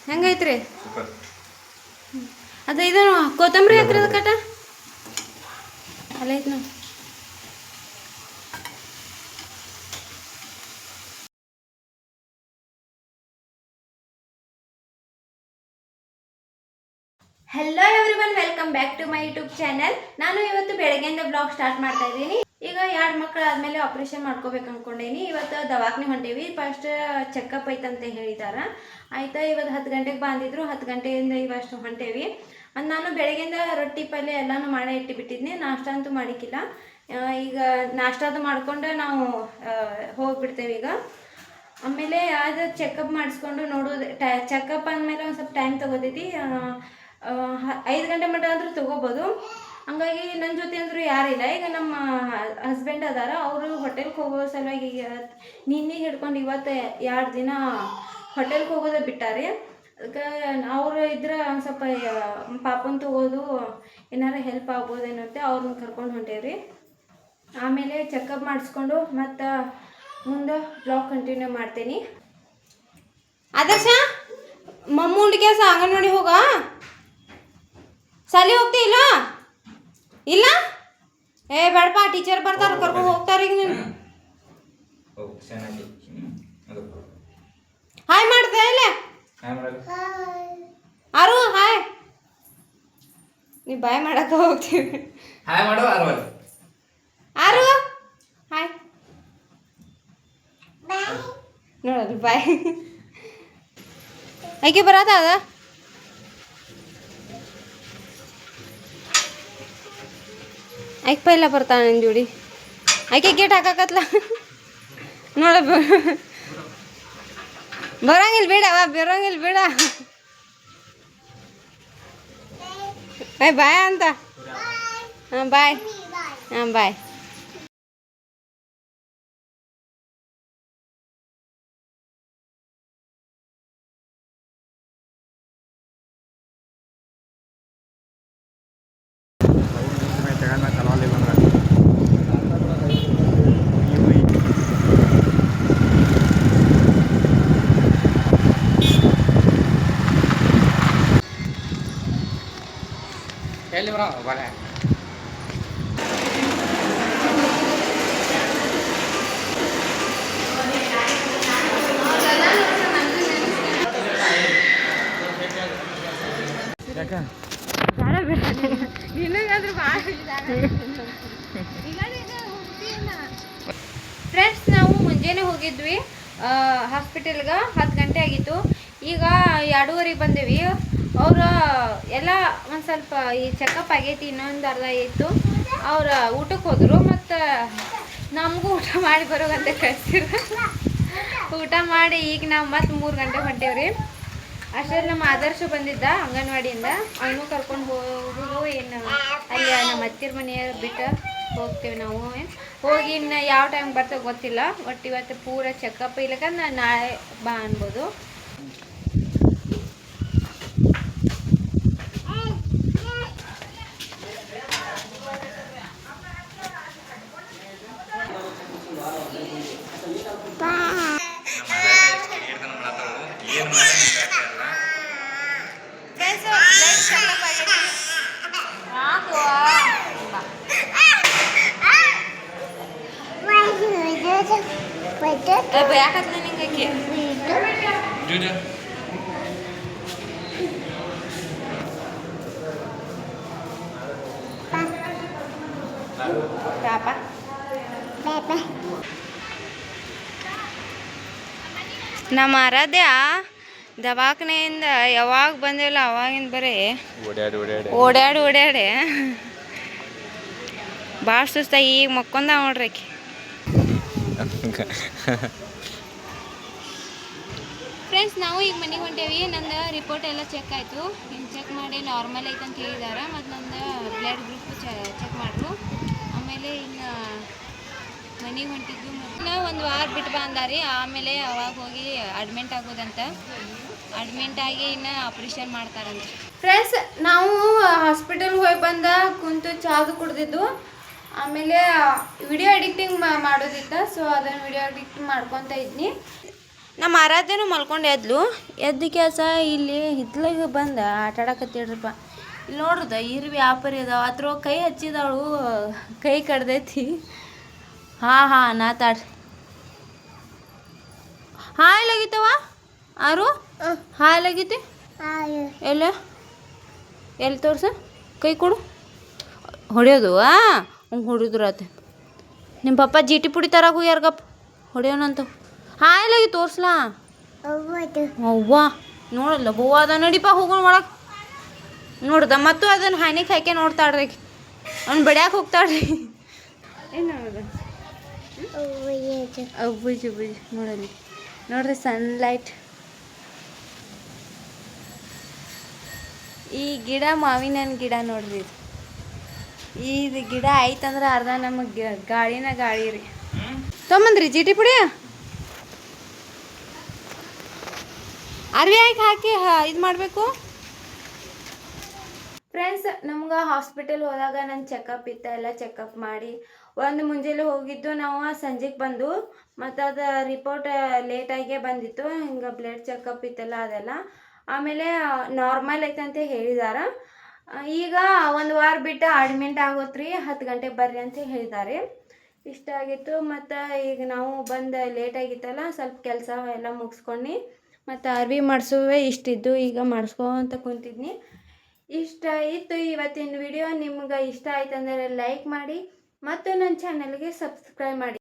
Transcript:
ಹೆಂಗೈತ್ರಿ? ಅದ ಇದು ಕೊತ್ತಂಬರಿ ಹಾಕ್ರಿ ಅದ ಕಟ ಅಲ್ಲ ಐತ್ ನೋಡಿ. Hello everyone, welcome back to my YouTube channel. ನಾನು ಇವತ್ತು ಬೆಳಗ್ಗೆಯಿಂದ ಬ್ಲಾಗ್ ಸ್ಟಾರ್ಟ್ ಮಾಡ್ತಾ ಇದ್ದೀನಿ. ಈಗ 2 ಮಕ್ಕಳು ಆದಮೇಲೆ ಆಪ್ರೇಷನ್ ಮಾಡ್ಕೋಬೇಕು ಅನ್ಕೊಂಡೇನಿ. ಇವತ್ತು ದವಾಖಾನೆ ಹೊಂಟೇವಿ. First checkup ಐತಂತ ಹೇಳಿದಾರ. ಆಯ್ತಾ, ಇವತ್ತು 10 ಗಂಟೆಗೆ ಬಂದಿದ್ರು. 10 ಗಂಟೆಯಿಂದ ಇವಷ್ಟು ಹೊಂಟೇವಿ. ನಾನು ಬೆಳಗ್ಗೆಯಿಂದ ರೊಟ್ಟಿ ಪಲ್ಯ ಎಲ್ಲನೂ ಮಾಡೇ ಇಟ್ಟಿಬಿಟ್ಟಿದ್ನಿ. ನಾಷ್ಟ ಅಂತೂ ಮಾಡಿಕ್ಕಿಲ್ಲ. ಈಗ ನಾಷ್ಟಾದು ಮಾಡ್ಕೊಂಡು ನಾವು ಹೋಗ್ಬಿಡ್ತೇವೆ. ಈಗ ಆಮೇಲೆ ಅದು ಚೆಕಪ್ ಮಾಡಿಸ್ಕೊಂಡು ನೋಡೋದು. ಚೆಕಪ್ ಅಂದಮೇಲೆ ಒಂದು ಸ್ವಲ್ಪ ಟೈಮ್ ತೊಗೋತೈತಿ. 5 ಗಂಟೆ ಮಟ್ಟ ಆದರೂ ತೊಗೋಬೋದು. ಹಂಗಾಗಿ ನನ್ನ ಜೊತೆ ಅಂದರೂ ಯಾರಿಲ್ಲ. ಈಗ ನಮ್ಮ ಹಸ್ಬೆಂಡ್ ಅದಾರ. ಅವರು ಹೋಟೆಲ್ಗೆ ಹೋಗೋ ಸಲುವಾಗಿ ನಿನ್ನೆ ಹಿಡ್ಕೊಂಡು ಇವತ್ತು 2 ದಿನ ಹೋಟೆಲ್ಗೆ ಹೋಗೋದೇ ಬಿಟ್ಟಾರೆ. ಅದಕ್ಕೆ ಅವರು ಇದ್ರೆ ಒಂದು ಸ್ವಲ್ಪ ಪಾಪನ್ ತಗೋದು ಏನಾರ ಹೆಲ್ಪ್ ಆಗ್ಬೋದೇನಂತೆ ಅವ್ರನ್ನ ಕರ್ಕೊಂಡು ಹೊಂಟೇವ್ರಿ. ಆಮೇಲೆ ಚೆಕಪ್ ಮಾಡಿಸ್ಕೊಂಡು ಮತ್ತು ಮುಂದೆ ಬ್ಲಾಗ್ ಕಂಟಿನ್ಯೂ ಮಾಡ್ತೀನಿ. ಆದರ್ಶ ಮಮ್ಮುಂಡಿ ಕೆಲಸ ಅಂಗನವಾಡಿ ಹೋಗ. ಸಾಲಿ ಹೋಗ್ತಿ ಇಲ್ಲ? ಇಲ್ಲ ಬೇಡಪ್ಪ, ಟೀಚರ್ ಬರ್ತಾರ ಕರ್ಕೊಂಡು ಹೋಗ್ತಾರ. ಈಗ ನೀನು ಹಾಯ್ ಮಾಡ್ತಾ ಇಲ್ಲ? ಆರು ಹಾಯ್. ನೀ ಬಾಯ್ ಮಾಡಕ್ಕೆ ಹೋಗ್ತೀವಿ. ಆರು ಹಾಯ್ ನೋಡೋದು ಬಾಯ್. ಐಕೆ ಬರತ್ತ ಅದ ಐಕ್ ಪೈಲ ಬರ್ತಾಳೆ ನನ್ನ ಜೋಡಿ. ಐಕೆ ಗೇಟ್ ಹಾಕಕತ್ಲ ನೋಡ. ಬರಂಗಿಲ್ಲ ಬೇಡ, ಬರಂಗಿಲ್ಲ ಬೇಡ. ಬಾಯ್ ಅಂತ. ಹಾಂ ಬಾಯ್. ಹಾಂ ಬಾಯ್. ಎಲ್ಲಿ ಬರ ಬರ ಫ್ರೆಂಡ್ಸ್, ನಾವು ಮುಂಜಾನೆ ಹೋಗಿದ್ವಿ ಹಾಸ್ಪಿಟಲ್ಗೆ. 10 ಗಂಟೆ ಆಗಿತ್ತು. ಈಗ 2:30 ಬಂದೇವಿ. ಅವ್ರು ಎಲ್ಲ ಒಂದು ಸ್ವಲ್ಪ ಈ ಚೆಕಪ್ ಆಗೈತಿ, ಇನ್ನೊಂದು ಅರ್ಧ ಇತ್ತು. ಅವ್ರು ಊಟಕ್ಕೆ ಹೋದರು. ಮತ್ತು ನಮಗೂ ಊಟ ಮಾಡಿ ಬರೋಗಂತ ಕಳಿಸಿದ್ರು. ಊಟ ಮಾಡಿ ಈಗ ನಾವು ಮತ್ತೆ 3 ಗಂಟೆಗೆ ಹೊಂಟೇವ್ರಿ. ಅಷ್ಟರಲ್ಲಿ ನಮ್ಮ ಆದರ್ಶ ಬಂದಿದ್ದ ಅಂಗನವಾಡಿಯಿಂದ. ಅವನು ಕರ್ಕೊಂಡು ಹೋಗೋದು ಏನು ಅಲ್ಲಿ ನಮ್ಮ ಹತ್ತಿರ ಮನೆಯವ್ರು ಬಿಟ್ಟು ಹೋಗ್ತೇವೆ ನಾವು. ಹೋಗಿ ಇನ್ನು ಯಾವ ಟೈಮ್ ಬರ್ತೇವೆ ಗೊತ್ತಿಲ್ಲ. ಒಟ್ಟು ಇವತ್ತು ಪೂರ ಚೆಕಪ್ ಇಲ್ಲಕಂದ್ರೆ ನಾಳೆ ಬಾ ಅನ್ಬೋದು. ನಮ್ಮ ಆರಾಧ್ಯ ದವಾಖಾನೆಯಿಂದ ಯಾವಾಗ ಬಂದಿಲ್ಲ ಅವಾಗಿಂದ ಬರೀ ಓಡಾಡಿ ಭಾಳ ಸುಸ್ತ. ಈಗ ಮಕ್ಕೊಂದ ನೋಡ್ರಿ ಆಕಿ. ಫ್ರೆಂಡ್ಸ್, ನಾವು ಈಗ ಮನೆಗೆ ಹೊಂಟೇವಿ. ನಂದು ರಿಪೋರ್ಟ್ ಎಲ್ಲ ಚೆಕ್ ಆಯಿತು. ಹಿಂಗೆ ಚೆಕ್ ಮಾಡಿ ನಾರ್ಮಲ್ ಐತೆ ಅಂತ ಹೇಳಿದ್ದಾರೆ. ಮತ್ತು ನಂದು ಬ್ಲಡ್ ಗ್ರೂಪ್ ಚೆಕ್ ಮಾಡಿದ್ರು. ಆಮೇಲೆ ಇನ್ನು ಮನೆಗೆ ಹೊಂಟಿದ್ದು. ಇನ್ನು 1 ವಾರ ಬಿಟ್ಟು ಬಂದಾರಿ. ಆಮೇಲೆ ಅವಾಗ ಹೋಗಿ ಅಡ್ಮಿಂಟ್ ಆಗೋದಂತ. ಅಡ್ಮಿಂಟ್ ಆಗಿ ಇನ್ನು ಆಪ್ರೇಷನ್ ಮಾಡ್ತಾರಂತ. ಫ್ರೆಂಡ್ಸ್, ನಾವು ಹಾಸ್ಪಿಟಲ್ಗೆ ಹೋಗಿ ಬಂದ ಕುಂತು ಚಾದು ಕುಡ್ದಿದ್ದು. ಆಮೇಲೆ ವಿಡಿಯೋ ಎಡಿಟಿಂಗ್ ಮಾಡೋದಿತ್ತು. ಸೊ ಅದನ್ನು ವಿಡಿಯೋ ಎಡಿಟಿಂಗ್ ಮಾಡ್ಕೊತ ಇದ್ನಿ. ನಮ್ಮ ಆರಾಧ್ಯನೂ ಮಲ್ಕೊಂಡು ಎದ್ದು ಕೆಲಸ ಇಲ್ಲಿ ಹಿತ್ಲಾಗ ಬಂದ ಆಟಾಡಕತ್ತಿಡ್ರಪ್ಪ. ಇಲ್ಲಿ ನೋಡ್ರದ ಇರ್ವಿ ವ್ಯಾಪಾರಿ ಅದಾವ ಅದ್ರ ಕೈ ಹಚ್ಚಿದವಳು ಕೈ ಕಡ್ದೈತಿ. ಹಾಂ ನಾತಾಡ್ರಿ. ಎಲ್ಲಾಗಿತ್ತವ ಆರು ಎಲ್ಲಾಗೈತಿ ಎಲ್ಲ ಎಲ್ಲಿ ತೋರ್ಸ ಕೈ ಕೊಡು. ಹೊಡೆಯೋದು ಹಂಗೆ ಹೊಡಿದ್ರು ಆತ. ನಿಮ್ಮ ಪಪ್ಪ ಜೀಟಿ ಪುಡಿ ತರಕ ಹೋಗ್ಯಾರ್ಗಪ್ಪ ಹೊಡೆಯೋಣಂತ. ಎಲ್ಲಾಗಿ ತೋರ್ಸ್ಲಾ ಅವ್ವ ನೋಡಲ್ಲ ಬೋವ ಅದ ನಡಿಪ ಹೋಗೋಣ ಒಳಗೆ. ನೋಡ್ದ ಮತ್ತು ಅದನ್ನು ಹಾನಿಗೆ ಹಾಕಿ ನೋಡ್ತಾಳ್ರಿ ಅವ್ನು ಬಡ್ಯಾಕೆ ಹೋಗ್ತಾಳ್ರಿ. ಏನು ನೋಡೋದು ಬುಜಿ ನೋಡಲಿ ನೋಡ್ರಿ ಸನ್ಲೈಟ್. ಈ ಗಿಡ ಮಾವಿನ ಗಿಡ ನೋಡ್ರಿ. ಇದು ಗಿಡ ಐತಂದ್ರೆ ಅರ್ಧ ನಮಗೆ ಗಾಳಿನ ಗಾಳಿ ರೀ. ತೊಗೊಂಬಂದ್ರಿ ಜೀಟಿ ಪುಡಿ ಅರ್ವಿ ಹಾಕಿ ಇದು ಮಾಡಬೇಕು. ಫ್ರೆಂಡ್ಸ್ ನಮ್ಗೆ ಹಾಸ್ಪಿಟಲ್ ಹೋದಾಗ ನನ್ನ ಚೆಕಪ್ ಇತ್ತು. ಎಲ್ಲ ಚೆಕಪ್ ಮಾಡಿ ಒಂದು ಮುಂಜಾನೆ ಹೋಗಿದ್ದು ನಾವು ಸಂಜೆಗೆ ಬಂದು ಮತ್ತು ಅದು ರಿಪೋರ್ಟ್ ಲೇಟಾಗೇ ಬಂದಿತ್ತು. ಹಿಂಗೆ ಬ್ಲಡ್ ಚೆಕಪ್ ಇತ್ತಲ್ಲ ಅದೆಲ್ಲ. ಆಮೇಲೆ ನಾರ್ಮಲ್ ಐತಂತ ಹೇಳಿದಾರೆ. ಈಗ ಒಂದು ವಾರ ಬಿಟ್ಟು ಅಡ್ಮಿಂಟ್ ಆಗೋತ್ರಿ 10 ಗಂಟೆಗೆ ಬರ್ರಿ ಅಂತ ಹೇಳಿದ್ದಾರೆ. ಇಷ್ಟ ಆಗಿತ್ತು. ಮತ್ತು ಈಗ ನಾವು ಬಂದು ಲೇಟಾಗಿತ್ತಲ್ಲ ಸ್ವಲ್ಪ ಕೆಲಸ ಎಲ್ಲ ಮುಗಿಸ್ಕೊಂಡು ಮತ್ತು ಅರ್ವಿ ಮಾಡಿಸುವೆ ಇಷ್ಟಿದ್ದು ಈಗ ಮಾಡಿಸ್ಕೊಂತ ಕುಂತಿದ್ನಿ. ಇಷ್ಟ ಇತ್ತು ಇವತ್ತಿನ ವಿಡಿಯೋ. ನಿಮ್ಗೆ ಇಷ್ಟ ಆಯ್ತಂದ್ರೆ ಲೈಕ್ ಮಾಡಿ ಮತ್ತು ನನ್ನ ಚಾನಲ್ಗೆ ಸಬ್ಸ್ಕ್ರೈಬ್ ಮಾಡಿ.